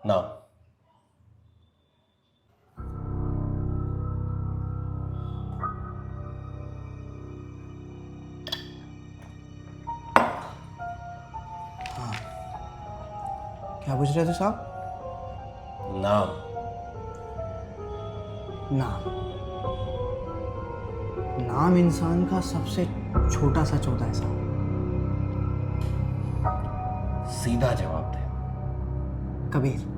ना। क्या पूछ रहे थे साहब? नाम। नाम। नाम इंसान का सबसे छोटा सच होता है साहब। सीधा जवाब दे। Kabir.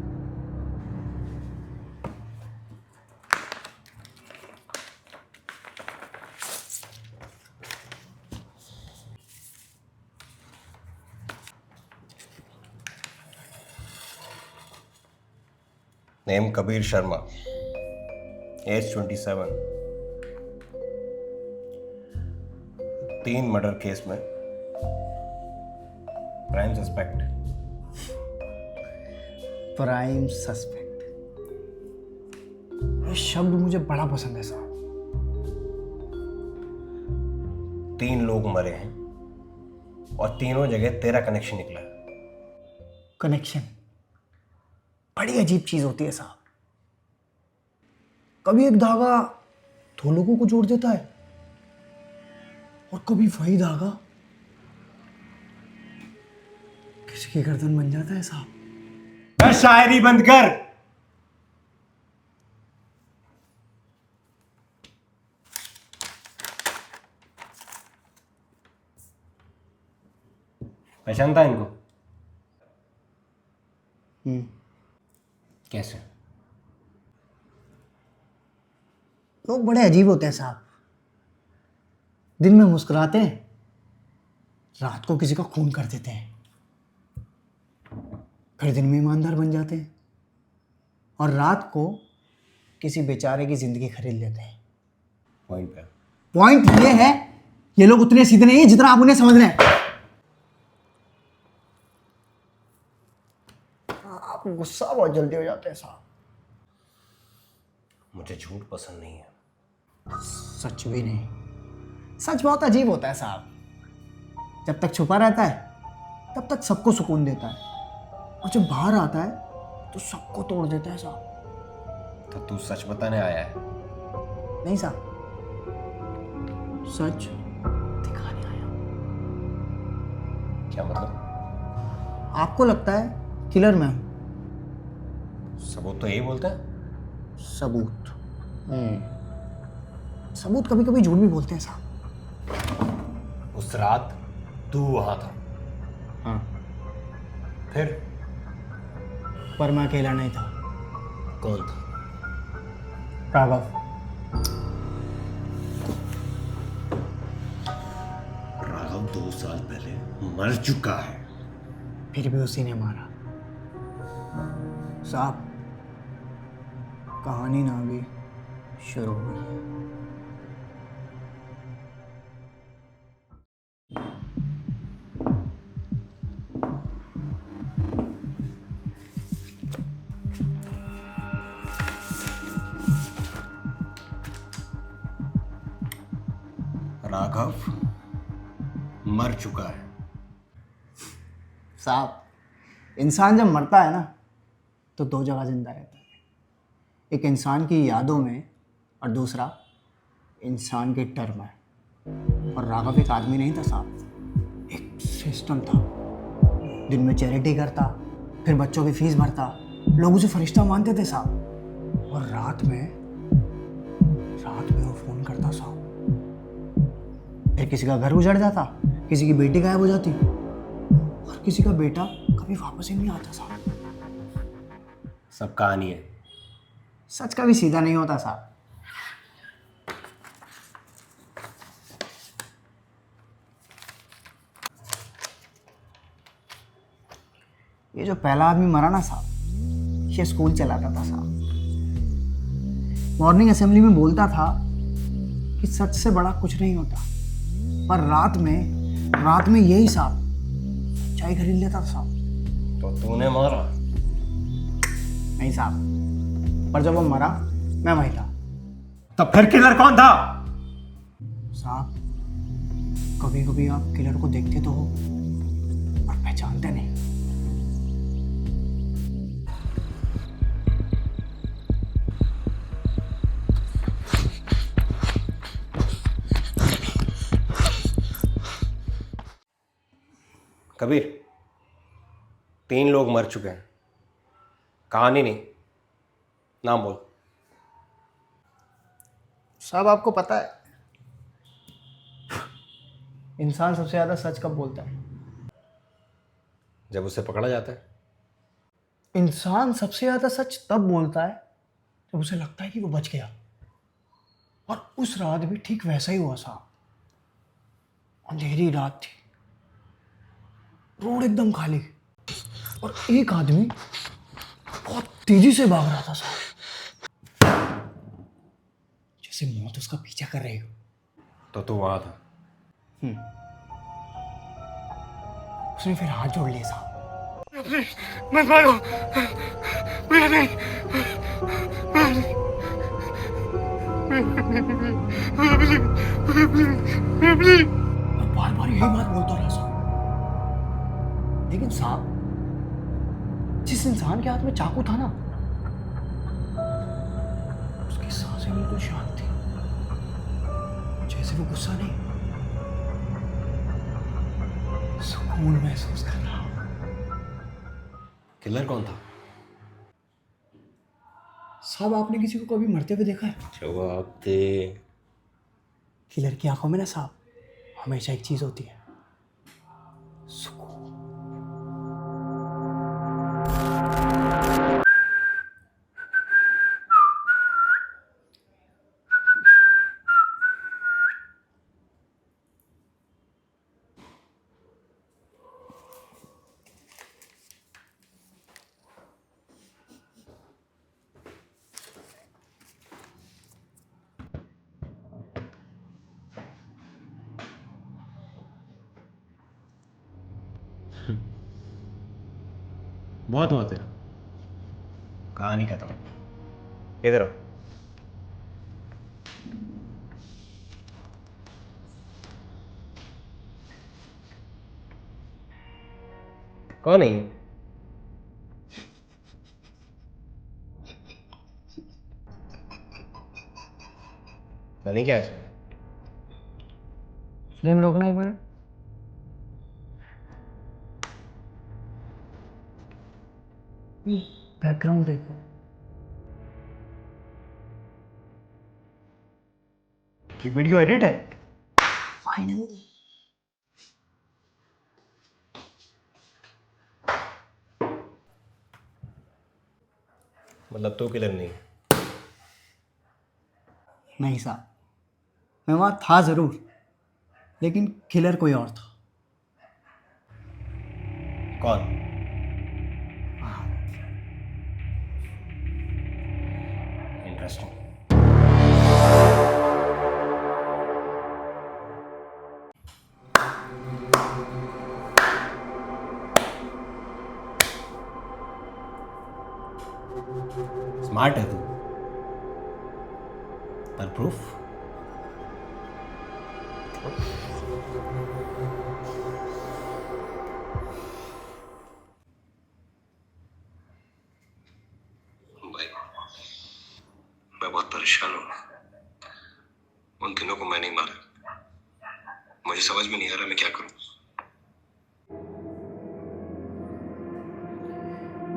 Name Kabir Sharma, age 27, 3 murder case में प्राइम सस्पेक्ट। प्राइम सस्पेक्ट, ये शब्द मुझे बड़ा पसंद है साहब। 3 लोग मरे हैं और तीनों जगह तेरा कनेक्शन निकला है। कनेक्शन बड़ी अजीब चीज होती है साहब। कभी एक धागा 2 लोगों को जोड़ देता है और कभी वही धागा किसी की गर्दन बन जाता है साहब। शायरी बंद कर। पहचानता है इनको? कैसे? लोग बड़े अजीब होते हैं साहब। दिन में मुस्कुराते हैं, रात को किसी का खून कर देते हैं, फिर दिन में ईमानदार बन जाते हैं और रात को किसी बेचारे की जिंदगी खरीद लेते हैं। पॉइंट पे। पॉइंट ये है, ये लोग उतने सीधे नहीं है जितना आप उन्हें समझ रहे हैं। आप गुस्सा बहुत जल्दी हो जाते हैं साहब। मुझे झूठ पसंद नहीं है। सच भी नहीं। सच बहुत अजीब होता है साहब। जब तक छुपा रहता है तब तक सबको सुकून देता है, और जब बाहर आता है तो सबको तोड़ देता है साहब। तो तू सच बताने आया है? नहीं साहब, सच दिखाने आया। क्या मतलब? आपको लगता है किलर मैं हूं। सबूत तो यही बोलता है। सबूत? सबूत कभी कभी झूठ भी बोलते हैं साहब। उस रात तू वहां था। हाँ, फिर पर मैं अकेला नहीं था। कौन था? राघव। राघव 2 साल पहले मर चुका है। फिर भी उसी ने मारा साहब। कहानी ना अभी शुरू हुई है। राघव मर चुका है। साहब, इंसान जब मरता है ना तो 2 जगह जिंदा रहता है। एक इंसान की यादों में और दूसरा इंसान के डर में। और राघव एक आदमी नहीं था साहब, एक सिस्टम था। दिन में चैरिटी करता, फिर बच्चों की फीस भरता, लोग उसे फरिश्ता मानते थे साहब। और रात में वो फोन करता साहब। फिर किसी का घर उजड़ जाता, किसी की बेटी गायब हो जाती, और किसी का बेटा कभी वापस ही नहीं आता साहब। सब कहानी है। सच कभी सीधा नहीं होता साहब। ये जो पहला आदमी मरा ना साहब, ये स्कूल चलाता था साहब। मॉर्निंग असेंबली में बोलता था कि सच से बड़ा कुछ नहीं होता, पर रात में यही साहब चाय खरीद लेता था साहब। तो तूने मारा? नहीं साहब, पर जब वो मरा मैं वही था। तब फिर किलर कौन था? साहब, कभी कभी आप किलर को देखते तो हो और पहचानते नहीं। कबीर, 3 लोग मर चुके हैं, कहानी नहीं, नाम बोल। साहब आपको पता है इंसान सबसे ज़्यादा सच कब बोलता है? जब उसे पकड़ा जाता है। इंसान सबसे ज़्यादा सच तब बोलता है जब उसे लगता है कि वो बच गया। और उस रात भी ठीक वैसा ही हुआ साहब। अंधेरी रात थी, रोड एकदम खाली और एक आदमी बहुत तेजी से भाग रहा था साहब, जैसे मौत उसका पीछा कर रही हो। तो तू वहां था। उसने फिर हाथ जोड़ लिए साहब। मत मारो, मेरा नहीं, मैं बार बार यही बात बोलता रहा साहब, लेकिन साहब जिस इंसान के हाथ में चाकू था ना, उसकी सांसें बिल्कुल शांत थी, जैसे वो गुस्सा नहीं, सुकून महसूस कर रहा हो। किलर कौन था? साहब आपने किसी को कभी मरते हुए देखा है? जवाब दे। किलर की आंखों में ना साहब हमेशा एक चीज होती है, सुकून। बहुत हुआ तेरा। कहानी खत्म। इधर आओ। कौन है ये? नहीं क्या है? फ्लेम रोकना एक मिनट। बैकग्राउंड देखो। ये वीडियो एडिट है? फाइनली मतलब तू किलर नहीं? नहीं साहब, मैं वहां था जरूर, लेकिन किलर कोई और था। कौन? इंटरेस्टिंग। स्मार्ट है तू, पर प्रूफ? भाई, मैं बहुत परेशान हूँ। उन तीनों को मैं नहीं मारा। मुझे समझ में नहीं आ रहा मैं क्या करूँ।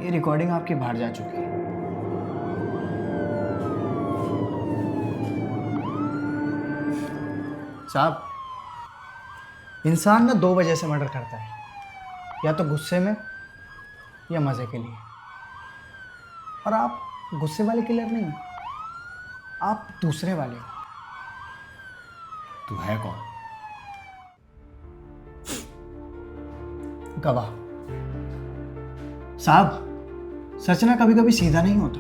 ये रिकॉर्डिंग आपकी बाहर जा चुकी है। साहब, इंसान ना 2 वजह से मर्डर करता है, या तो गुस्से में या मज़े के लिए। और आप गुस्से वाले किलर नहीं हो, आप दूसरे वाले हो। तू है कौन? गवाह। साहब, सच ना कभी कभी सीधा नहीं होता,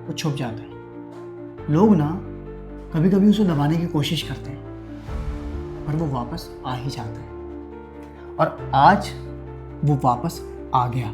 वो छुप जाता है। लोग ना कभी कभी उसे दबाने की कोशिश करते हैं, पर वो वापस आ ही जाता है। और आज वो वापस आ गया।